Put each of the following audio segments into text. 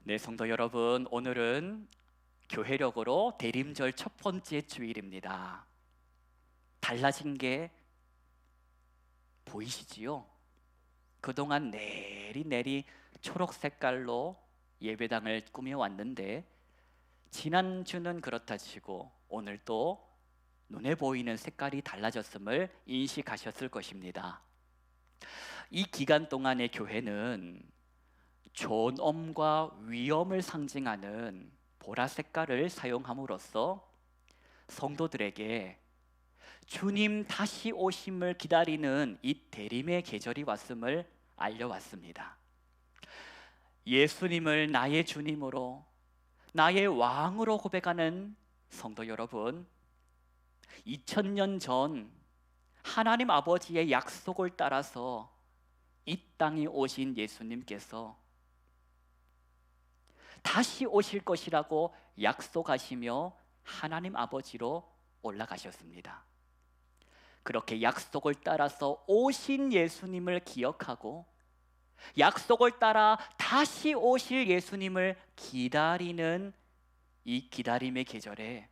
네, 성도 여러분, 오늘은 교회력으로 대림절 첫 번째 주일입니다. 달라진 게 보이시지요? 그동안 내리내리 초록 색깔로 예배당을 꾸며왔는데 지난주는 그렇다 치고 오늘 또 눈에 보이는 색깔이 달라졌음을 인식하셨을 것입니다. 이 기간 동안의 교회는 존엄과 위엄을 상징하는 보라 색깔을 사용함으로써 성도들에게 주님 다시 오심을 기다리는 이 대림의 계절이 왔음을 알려왔습니다. 예수님을 나의 주님으로, 나의 왕으로 고백하는 성도 여러분, 2000년 전 하나님 아버지의 약속을 따라서 이 땅에 오신 예수님께서 다시 오실 것이라고 약속하시며 하나님 아버지로 올라가셨습니다. 그렇게 약속을 따라서 오신 예수님을 기억하고 약속을 따라 다시 오실 예수님을 기다리는 이 기다림의 계절에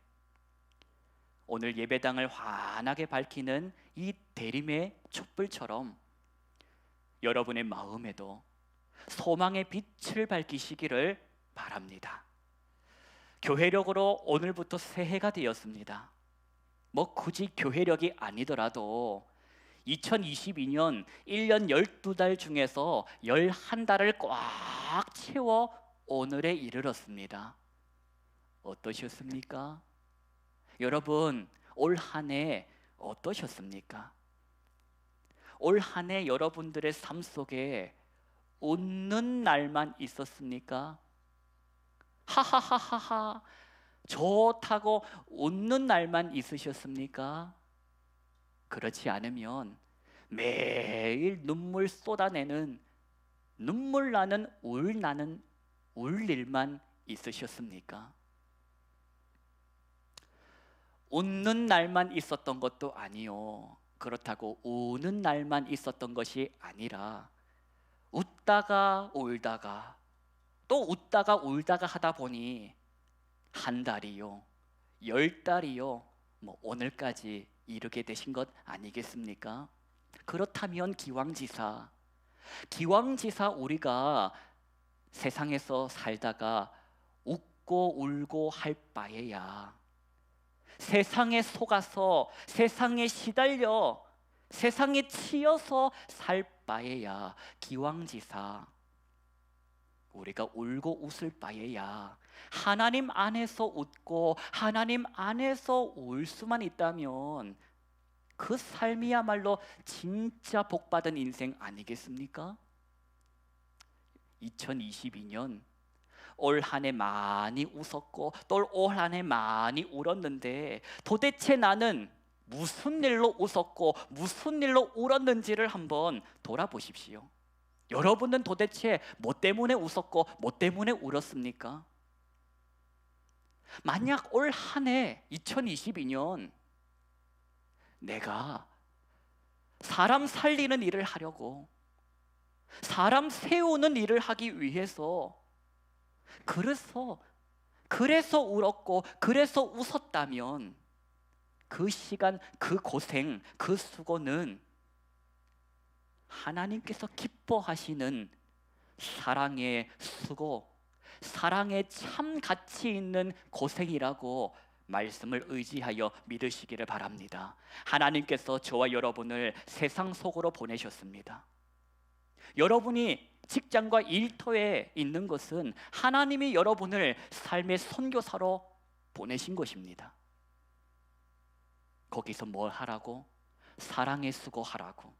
오늘 예배당을 환하게 밝히는 이 대림의 촛불처럼 여러분의 마음에도 소망의 빛을 밝히시기를 바랍니다. 교회력으로 오늘부터 새해가 되었습니다. 굳이 교회력이 아니더라도 2022년 1년 12달 중에서 11달을 꽉 채워 오늘에 이르렀습니다. 어떠셨습니까? 여러분, 올 한 해 어떠셨습니까? 올 한 해 여러분들의 삶 속에 웃는 날만 있었습니까? 하하하하하 좋다고 웃는 날만 있으셨습니까? 그렇지 않으면 매일 눈물 쏟아내는 눈물 나는 울 일만 있으셨습니까? 웃는 날만 있었던 것도 아니요. 그렇다고 우는 날만 있었던 것이 아니라 웃다가 울다가 또 웃다가 울다가 하다 보니 한 달이요, 10달이요, 오늘까지 이르게 되신 것 아니겠습니까? 그렇다면 기왕지사 우리가 세상에서 살다가 웃고 울고 할 바에야 세상에 속아서 세상에 시달려 세상에 치여서 살 바에야 기왕지사 우리가 울고 웃을 바에야 하나님 안에서 웃고 하나님 안에서 울 수만 있다면 그 삶이야말로 진짜 복받은 인생 아니겠습니까? 2022년 올 한 해 많이 웃었고 또 올 한 해 많이 울었는데 도대체 나는 무슨 일로 웃었고 무슨 일로 울었는지를 한번 돌아보십시오. 여러분은 도대체 뭐 때문에 웃었고 뭐 때문에 울었습니까? 만약 올 한 해 2022년 내가 사람 살리는 일을 하려고 사람 세우는 일을 하기 위해서 그래서 울었고 그래서 웃었다면 그 시간, 그 고생, 그 수고는 하나님께서 기뻐하시는 사랑의 수고, 사랑의 참 가치 있는 고생이라고 말씀을 의지하여 믿으시기를 바랍니다. 하나님께서 저와 여러분을 세상 속으로 보내셨습니다. 여러분이 직장과 일터에 있는 것은 하나님이 여러분을 삶의 선교사로 보내신 것입니다. 거기서 뭘 하라고? 사랑의 수고하라고,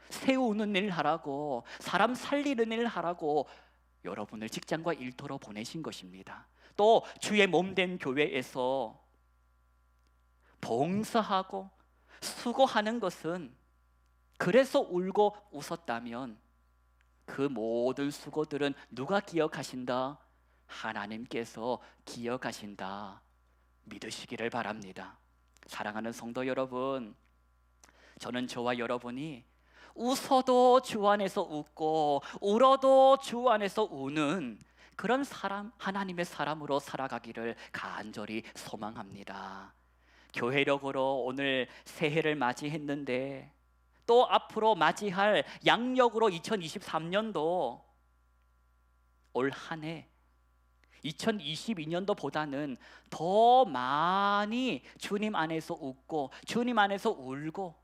세우는 일 하라고, 사람 살리는 일 하라고 여러분을 직장과 일터로 보내신 것입니다. 또 주의 몸된 교회에서 봉사하고 수고하는 것은 그래서 울고 웃었다면 그 모든 수고들은 누가 기억하신다? 하나님께서 기억하신다. 믿으시기를 바랍니다. 사랑하는 성도 여러분, 저는 저와 여러분이 웃어도 주 안에서 웃고 울어도 주 안에서 우는 그런 사람, 하나님의 사람으로 살아가기를 간절히 소망합니다. 교회력으로 오늘 새해를 맞이했는데 또 앞으로 맞이할 양력으로 2023년도 올 한 해 2022년도보다는 더 많이 주님 안에서 웃고 주님 안에서 울고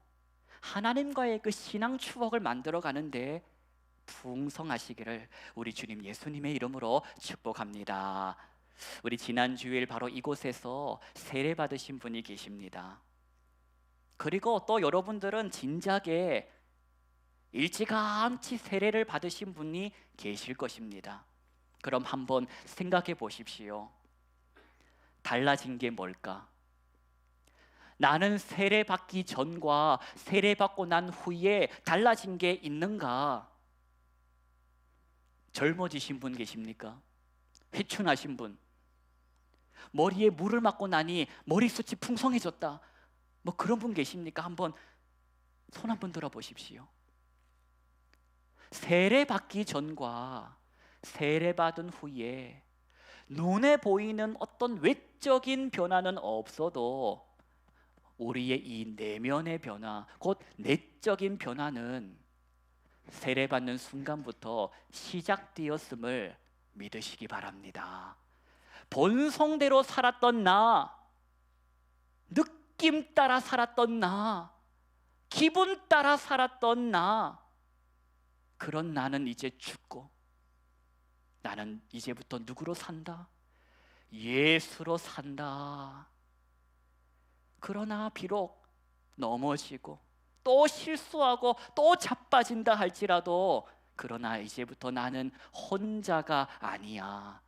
하나님과의 그 신앙 추억을 만들어 가는데 풍성하시기를 우리 주님 예수님의 이름으로 축복합니다. 우리 지난 주일 바로 이곳에서 세례 받으신 분이 계십니다. 그리고 또 여러분들은 진작에 일찌감치 세례를 받으신 분이 계실 것입니다. 그럼 한번 생각해 보십시오. 달라진 게 뭘까? 나는 세례 받기 전과 세례 받고 난 후에 달라진 게 있는가? 젊어지신 분 계십니까? 회춘하신 분, 머리에 물을 맞고 나니 머리숱이 풍성해졌다, 뭐 그런 분 계십니까? 한번 손 한번 들어 보십시오. 세례 받기 전과 세례 받은 후에 눈에 보이는 어떤 외적인 변화는 없어도 우리의 이 내면의 변화, 곧 내적인 변화는 세례 받는 순간부터 시작되었음을 믿으시기 바랍니다. 본성대로 살았던 나, 느낌 따라 살았던 나, 기분 따라 살았던 나, 그런 나는 이제 죽고 나는 이제부터 누구로 산다? 예수로 산다. 그러나 비록 넘어지고 또 실수하고 또 자빠진다 할지라도 그러나 이제부터 나는 혼자가 아니야.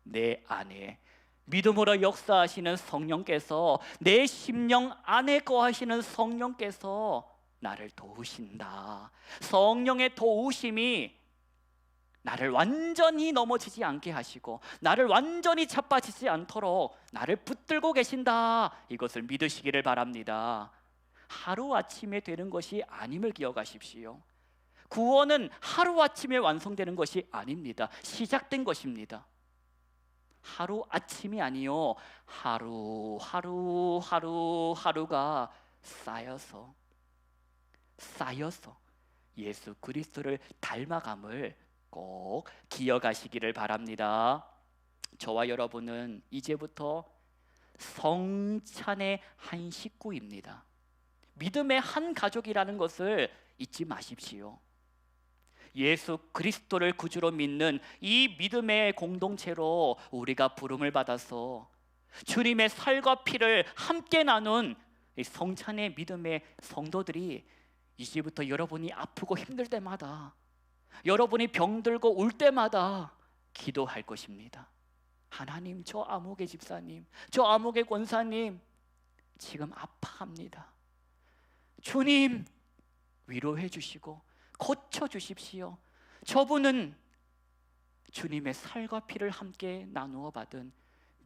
내 안에 믿음으로 역사하시는 성령께서, 내 심령 안에 거하시는 성령께서 나를 도우신다. 성령의 도우심이 나를 완전히 넘어지지 않게 하시고 나를 완전히 자빠지지 않도록 나를 붙들고 계신다. 이것을 믿으시기를 바랍니다. 하루아침에 되는 것이 아님을 기억하십시오. 구원은 하루아침에 완성되는 것이 아닙니다. 시작된 것입니다. 하루아침이 아니요, 하루가 쌓여서 예수 그리스도를 닮아감을 꼭 기억하시기를 바랍니다. 저와 여러분은 이제부터 성찬의 한 식구입니다. 믿음의 한 가족이라는 것을 잊지 마십시오. 예수 그리스도를 구주로 믿는 이 믿음의 공동체로 우리가 부름을 받아서 주님의 살과 피를 함께 나눈 이 성찬의 믿음의 성도들이 이제부터 여러분이 아프고 힘들 때마다, 여러분이 병들고 울 때마다 기도할 것입니다. 하나님, 저 아무개 집사님, 저 아무개 권사님 지금 아파합니다. 주님 위로해 주시고 고쳐 주십시오. 저분은 주님의 살과 피를 함께 나누어 받은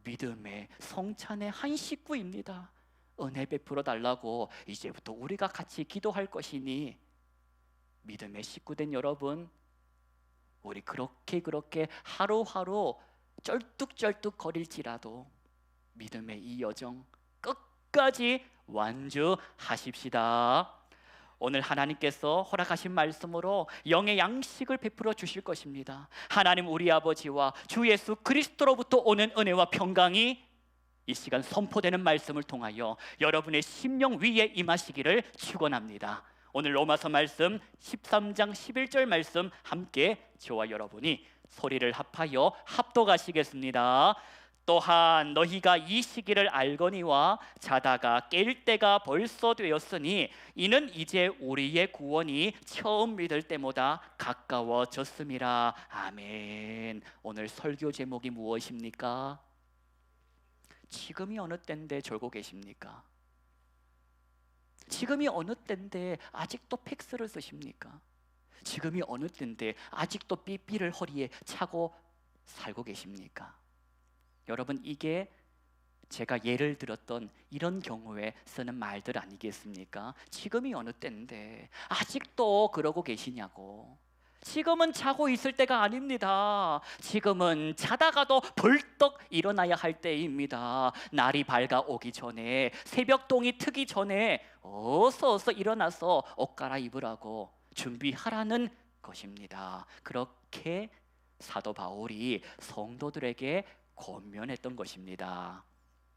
믿음의 성찬의 한 식구입니다. 은혜 베풀어 달라고 이제부터 우리가 같이 기도할 것이니 믿음의 식구된 여러분, 우리 그렇게 하루하루 쩔뚝쩔뚝 거릴지라도 믿음의 이 여정 끝까지 완주하십시다. 오늘 하나님께서 허락하신 말씀으로 영의 양식을 베풀어 주실 것입니다. 하나님 우리 아버지와 주 예수 그리스도로부터 오는 은혜와 평강이 이 시간 선포되는 말씀을 통하여 여러분의 심령 위에 임하시기를 축원합니다. 오늘 로마서 말씀 13장 11절 말씀 함께 저와 여러분이 소리를 합하여 합독하시겠습니다. 또한 너희가 이 시기를 알거니와 자다가 깰 때가 벌써 되었으니 이는 이제 우리의 구원이 처음 믿을 때보다 가까워졌음이라. 아멘. 오늘 설교 제목이 무엇입니까? 지금이 어느 때인데 졸고 계십니까? 지금이 어느 때인데 아직도 팩스를 쓰십니까? 지금이 어느 때인데 아직도 삐삐를 허리에 차고 살고 계십니까? 여러분, 이게 제가 예를 들었던 이런 경우에 쓰는 말들 아니겠습니까? 지금이 어느 때인데 아직도 그러고 계시냐고. 지금은 자고 있을 때가 아닙니다. 지금은 자다가도 벌떡 일어나야 할 때입니다. 날이 밝아오기 전에, 새벽동이 트기 전에 어서 일어나서 옷 갈아입으라고 준비하라는 것입니다. 그렇게 사도 바울이 성도들에게 권면했던 것입니다.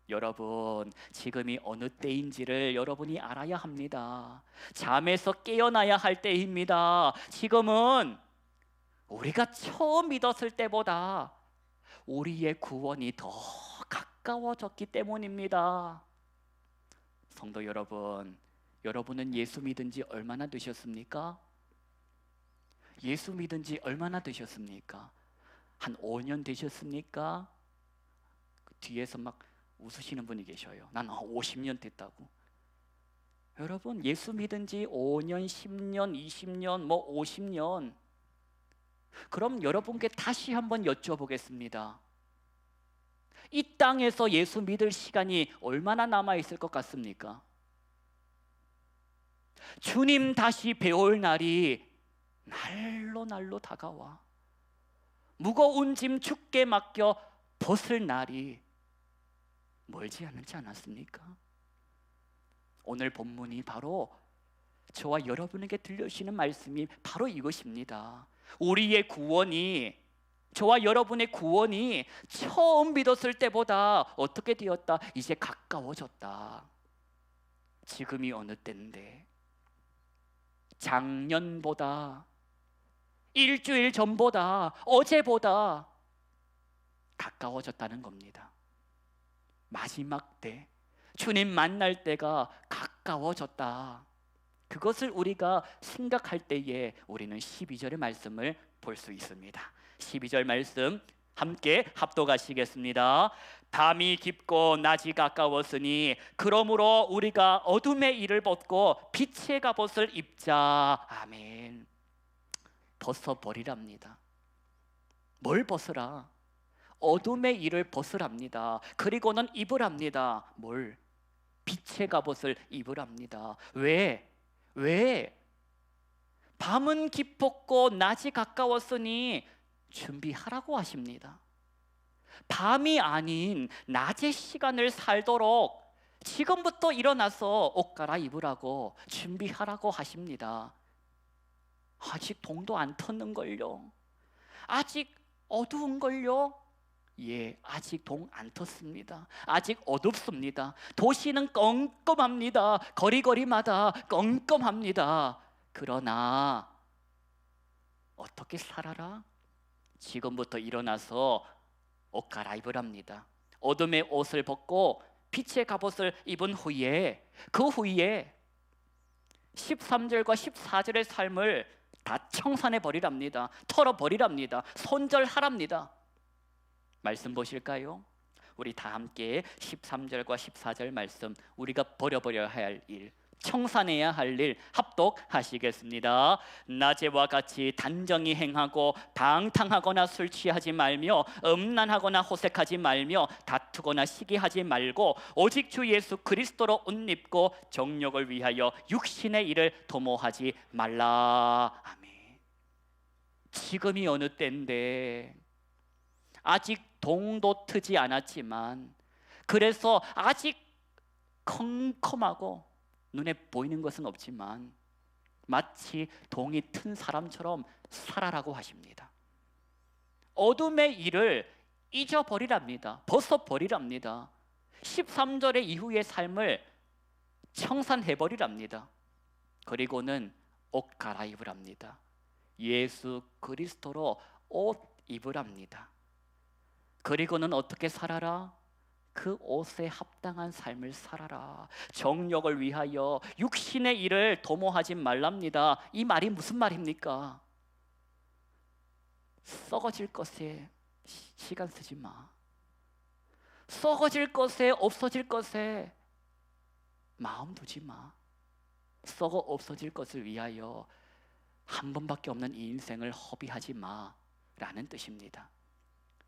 여러분, 지금이 어느 때인지를 여러분이 알아야 합니다. 잠에서 깨어나야 할 때입니다. 지금은 우리가 처음 믿었을 때보다 우리의 구원이 더 가까워졌기 때문입니다. 성도 여러분, 여러분은 예수 믿은 지 얼마나 되셨습니까? 예수 믿은 지 얼마나 되셨습니까? 한 5년 되셨습니까? 그 뒤에서 막 웃으시는 분이 계셔요. 난 50년 됐다고. 여러분, 예수 믿은 지 5년, 10년, 20년, 50년. 그럼 여러분께 다시 한번 여쭤보겠습니다. 이 땅에서 예수 믿을 시간이 얼마나 남아있을 것 같습니까? 주님 다시 배울 날이 날로 다가와 무거운 짐 주께 맡겨 벗을 날이 멀지 않지 않았습니까? 오늘 본문이 바로 저와 여러분에게 들려주시는 말씀이 바로 이것입니다. 우리의 구원이, 저와 여러분의 구원이 처음 믿었을 때보다 어떻게 되었다? 이제 가까워졌다. 지금이 어느 때인데 작년보다, 일주일 전보다, 어제보다 가까워졌다는 겁니다. 마지막 때, 주님 만날 때가 가까워졌다. 그것을 우리가 생각할 때에 우리는 12절의 말씀을 볼 수 있습니다. 12절 말씀 함께 합독하시겠습니다. 밤이 깊고 낮이 가까웠으니 그러므로 우리가 어둠의 일을 벗고 빛의 갑옷을 입자. 아멘. 벗어버리랍니다. 뭘 벗으라? 어둠의 일을 벗으랍니다. 그리고는 입으랍니다. 뭘? 빛의 갑옷을 입으랍니다. 왜? 밤은 깊었고 낮이 가까웠으니 준비하라고 하십니다. 밤이 아닌 낮의 시간을 살도록 지금부터 일어나서 옷 갈아입으라고 준비하라고 하십니다. 아직 동도 안 텄는걸요? 아직 어두운걸요? 예, 아직 동 안 텄습니다. 아직 어둡습니다. 도시는 껌껌합니다. 거리마다 껌껌합니다. 그러나 어떻게 살아라? 지금부터 일어나서 옷 갈아입으랍니다. 어둠의 옷을 벗고 빛의 갑옷을 입은 후에, 그 후에 13절과 14절의 삶을 다 청산해 버리랍니다. 털어버리랍니다. 손절하랍니다. 말씀 보실까요? 우리 다 함께 13절과 14절 말씀, 우리가 버려버려야 할 일, 청산해야 할 일 합독하시겠습니다. 낮에와 같이 단정히 행하고 방탕하거나 술 취하지 말며 음란하거나 호색하지 말며 다투거나 시기하지 말고 오직 주 예수 그리스도로 옷 입고 정욕을 위하여 육신의 일을 도모하지 말라. 아멘. 지금이 어느 때인데 아직 동도 트지 않았지만, 그래서 아직 컴컴하고 눈에 보이는 것은 없지만 마치 동이 튼 사람처럼 살아라고 하십니다. 어둠의 일을 잊어버리랍니다. 벗어버리랍니다. 13절의 이후의 삶을 청산해버리랍니다. 그리고는 옷 갈아입으랍니다. 예수 그리스도로 옷 입으랍니다. 그리고는 어떻게 살아라? 그 옷에 합당한 삶을 살아라. 정욕을 위하여 육신의 일을 도모하지 말랍니다. 이 말이 무슨 말입니까? 썩어질 것에 시간 쓰지 마. 썩어질 것에, 없어질 것에 마음 두지 마. 썩어 없어질 것을 위하여 한 번밖에 없는 이 인생을 허비하지 마라는 뜻입니다.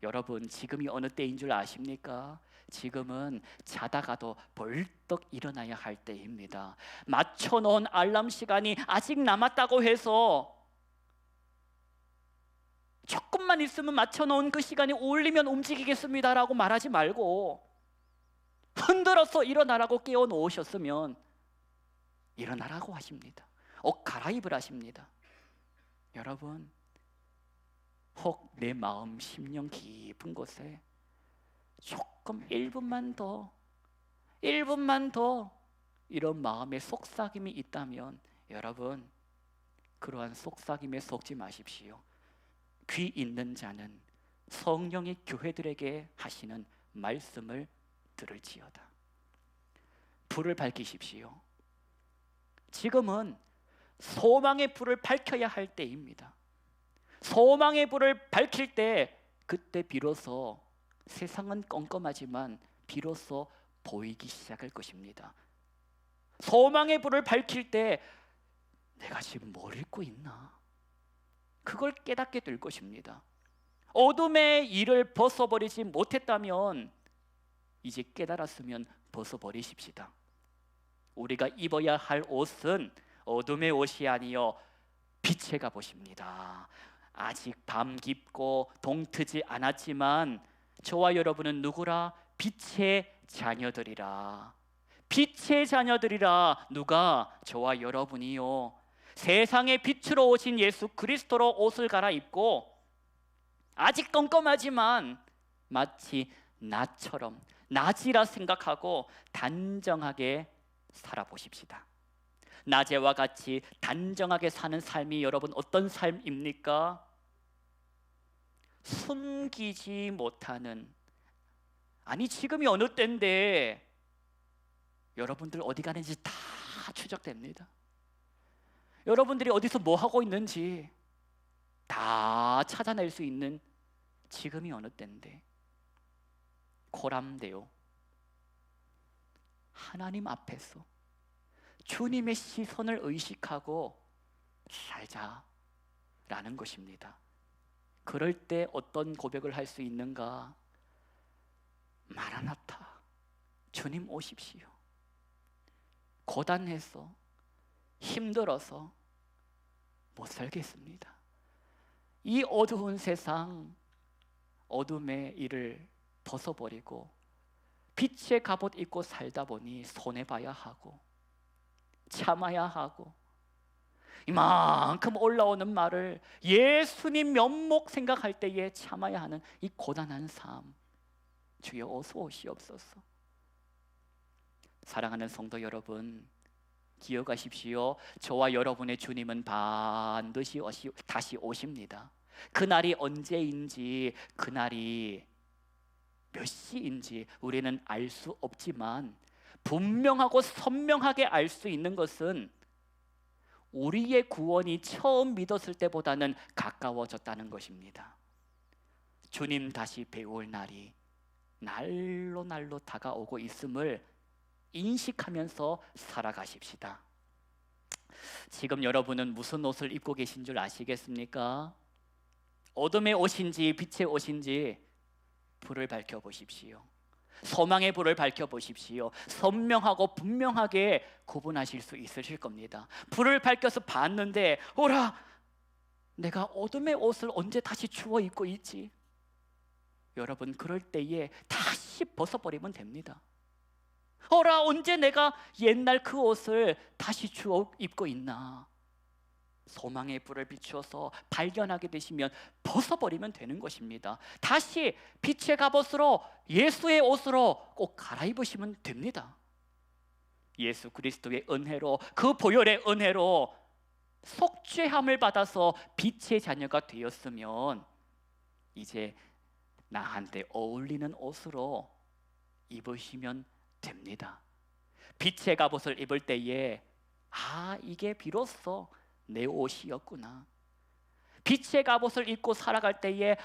여러분, 지금이 어느 때인 줄 아십니까? 지금은 자다가도 벌떡 일어나야 할 때입니다. 맞춰놓은 알람 시간이 아직 남았다고 해서 5분만 있으면 맞춰놓은 그 시간이 울리면 움직이겠습니다라고 말하지 말고 흔들어서 일어나라고 깨워놓으셨으면 일어나라고 하십니다. 옷 갈아입으라 하십니다. 여러분, 혹 내 마음 심령 깊은 곳에 조금 1분만 더 이런 마음의 속삭임이 있다면 여러분, 그러한 속삭임에 속지 마십시오. 귀 있는 자는 성령이 교회들에게 하시는 말씀을 들을지어다. 불을 밝히십시오. 지금은 소망의 불을 밝혀야 할 때입니다. 소망의 불을 밝힐 때 그때 비로소 세상은 껌껌하지만 비로소 보이기 시작할 것입니다. 소망의 불을 밝힐 때 내가 지금 뭘 읽고 있나? 그걸 깨닫게 될 것입니다. 어둠의 일을 벗어버리지 못했다면 이제 깨달았으면 벗어버리십시다. 우리가 입어야 할 옷은 어둠의 옷이 아니요 빛의 갑옷입니다. 아직 밤 깊고 동트지 않았지만 저와 여러분은 누구라? 빛의 자녀들이라. 빛의 자녀들이라. 누가? 저와 여러분이요. 세상의 빛으로 오신 예수 그리스도로 옷을 갈아입고 아직 껌껌하지만 마치 나처럼 낮이라 생각하고 단정하게 살아보십시다. 낮에와 같이 단정하게 사는 삶이 여러분 어떤 삶입니까? 숨기지 못하는, 아니 지금이 어느 때인데 여러분들 어디 가는지 다 추적됩니다. 여러분들이 어디서 뭐 하고 있는지 다 찾아낼 수 있는 지금이 어느 때인데 고람되어 하나님 앞에서 주님의 시선을 의식하고 살자라는 것입니다. 그럴 때 어떤 고백을 할 수 있는가? 마라나타, 주님 오십시오. 고단해서 힘들어서 못 살겠습니다. 이 어두운 세상, 어둠의 일을 벗어버리고 빛의 갑옷 입고 살다 보니 손해봐야 하고 참아야 하고 이만큼 올라오는 말을 예수님 면목 생각할 때에 참아야 하는 이 고단한 삶, 주여 어서 오시옵소서. 사랑하는 성도 여러분, 기억하십시오. 저와 여러분의 주님은 반드시 다시 오십니다. 그날이 언제인지, 그날이 몇 시인지 우리는 알 수 없지만 분명하고 선명하게 알 수 있는 것은 우리의 구원이 처음 믿었을 때보다는 가까워졌다는 것입니다. 주님 다시 배울 날이 날로 날로 다가오고 있음을 인식하면서 살아가십시다. 지금 여러분은 무슨 옷을 입고 계신 줄 아시겠습니까? 어둠의 옷인지 빛의 옷인지 불을 밝혀보십시오. 소망의 불을 밝혀보십시오. 선명하고 분명하게 구분하실 수 있으실 겁니다. 불을 밝혀서 봤는데 오라, 내가 어둠의 옷을 언제 다시 주워 입고 있지? 여러분, 그럴 때에 다시 벗어버리면 됩니다. 어라, 언제 내가 옛날 그 옷을 다시 주워 입고 있나? 소망의 불을 비추어서 발견하게 되시면 벗어버리면 되는 것입니다. 다시 빛의 갑옷으로, 예수의 옷으로 꼭 갈아입으시면 됩니다. 예수 그리스도의 은혜로, 그 보혈의 은혜로 속죄함을 받아서 빛의 자녀가 되었으면 이제 나한테 어울리는 옷으로 입으시면 됩니다. 빛의 갑옷을 입을 때에 이게 비로소 내 옷이었구나. 빛의 갑옷을 입고 살아갈 때에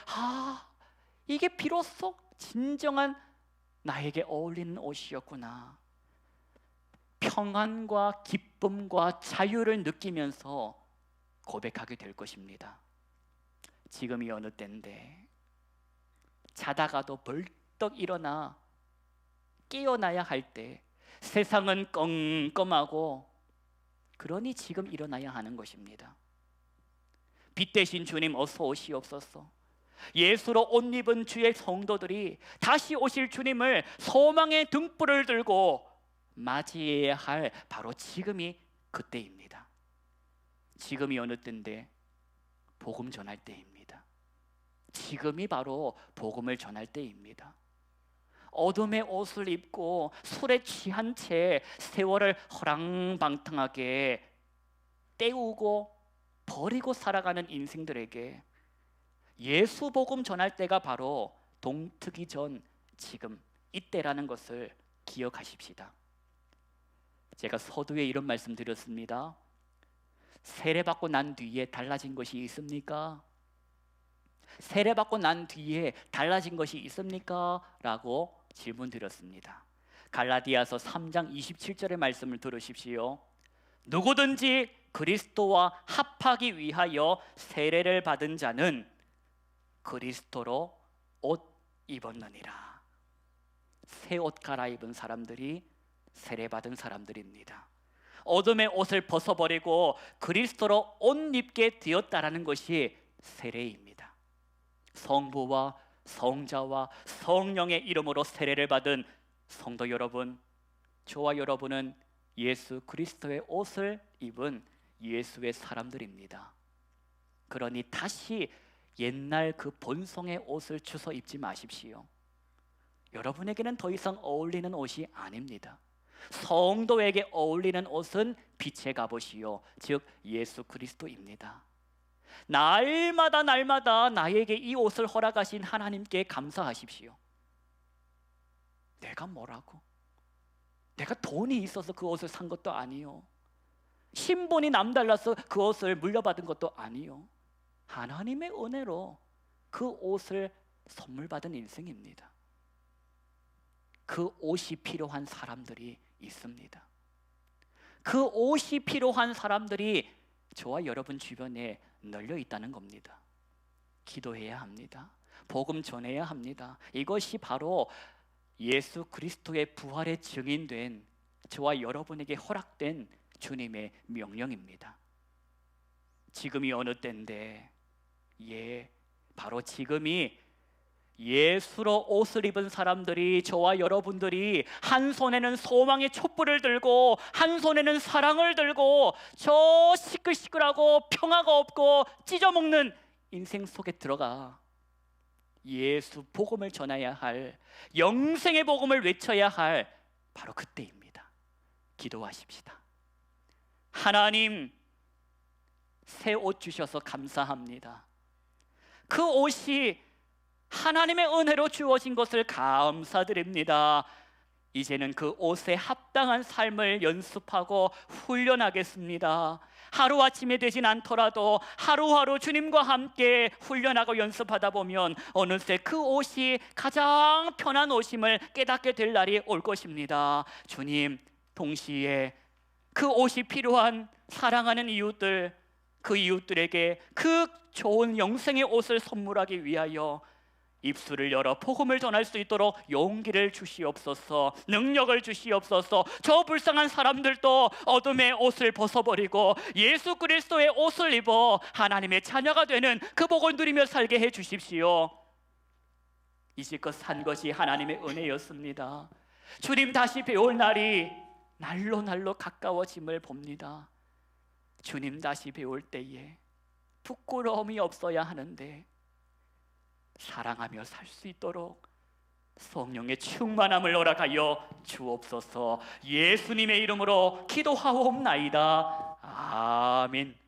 이게 비로소 진정한 나에게 어울리는 옷이었구나. 평안과 기쁨과 자유를 느끼면서 고백하게 될 것입니다. 지금이 어느 때인데 자다가도 벌떡 일어나 깨어나야 할 때 세상은 껌껌하고 그러니 지금 일어나야 하는 것입니다. 빛 대신 주님 어서 오시옵소서. 예수로 옷 입은 주의 성도들이 다시 오실 주님을 소망의 등불을 들고 맞이해야 할 바로 지금이 그때입니다. 지금이 어느 때인데? 복음 전할 때입니다. 지금이 바로 복음을 전할 때입니다. 어둠의 옷을 입고 술에 취한 채 세월을 허랑방탕하게 때우고 버리고 살아가는 인생들에게 예수 복음 전할 때가 바로 동트기 전 지금 이때라는 것을 기억하십시다. 제가 서두에 이런 말씀 드렸습니다. 세례받고 난 뒤에 달라진 것이 있습니까? 세례받고 난 뒤에 달라진 것이 있습니까? 라고 질문 드렸습니다. 갈라디아서 3장 27절의 말씀을 들으십시오. 누구든지 그리스도와 합하기 위하여 세례를 받은 자는 그리스도로 옷 입었느니라. 새 옷 갈아입은 사람들이 세례받은 사람들입니다. 어둠의 옷을 벗어버리고 그리스도로 옷 입게 되었다라는 것이 세례입니다. 성부와 성자와 성령의 이름으로 세례를 받은 성도 여러분, 저와 여러분은 예수 그리스도의 옷을 입은 예수의 사람들입니다. 그러니 다시 옛날 그 본성의 옷을 주워 입지 마십시오. 여러분에게는 더 이상 어울리는 옷이 아닙니다. 성도에게 어울리는 옷은 빛의 갑옷이요 즉 예수 그리스도입니다. 날마다 나에게 이 옷을 허락하신 하나님께 감사하십시오. 내가 뭐라고? 내가 돈이 있어서 그 옷을 산 것도 아니요, 신분이 남달라서 그 옷을 물려받은 것도 아니요, 하나님의 은혜로 그 옷을 선물 받은 인생입니다. 그 옷이 필요한 사람들이 있습니다. 그 옷이 필요한 사람들이 저와 여러분 주변에 널려 있다는 겁니다. 기도해야 합니다. 복음 전해야 합니다. 이것이 바로 예수 그리스도의 부활의 증인된 저와 여러분에게 허락된 주님의 명령입니다. 지금이 어느 때인데? 바로 지금이 예수로 옷을 입은 사람들이, 저와 여러분들이 한 손에는 소망의 촛불을 들고 한 손에는 사랑을 들고 저 시끌시끌하고 평화가 없고 찢어먹는 인생 속에 들어가 예수 복음을 전해야 할, 영생의 복음을 외쳐야 할 바로 그때입니다. 기도하십시다. 하나님, 새 옷 주셔서 감사합니다. 그 옷이 하나님의 은혜로 주어진 것을 감사드립니다. 이제는 그 옷에 합당한 삶을 연습하고 훈련하겠습니다. 하루아침에 되진 않더라도 하루하루 주님과 함께 훈련하고 연습하다 보면 어느새 그 옷이 가장 편한 옷임을 깨닫게 될 날이 올 것입니다. 주님, 동시에 그 옷이 필요한 사랑하는 이웃들, 그 이웃들에게 그 좋은 영생의 옷을 선물하기 위하여 입술을 열어 복음을 전할 수 있도록 용기를 주시옵소서, 능력을 주시옵소서. 저 불쌍한 사람들도 어둠의 옷을 벗어버리고 예수 그리스도의 옷을 입어 하나님의 자녀가 되는 그 복을 누리며 살게 해주십시오. 이제껏 산 것이 하나님의 은혜였습니다. 주님 다시 배울 날이 날로 가까워짐을 봅니다. 주님 다시 배울 때에 부끄러움이 없어야 하는데 사랑하며 살 수 있도록 성령의 충만함을 허락하여 주옵소서. 예수님의 이름으로 기도하옵나이다. 아멘.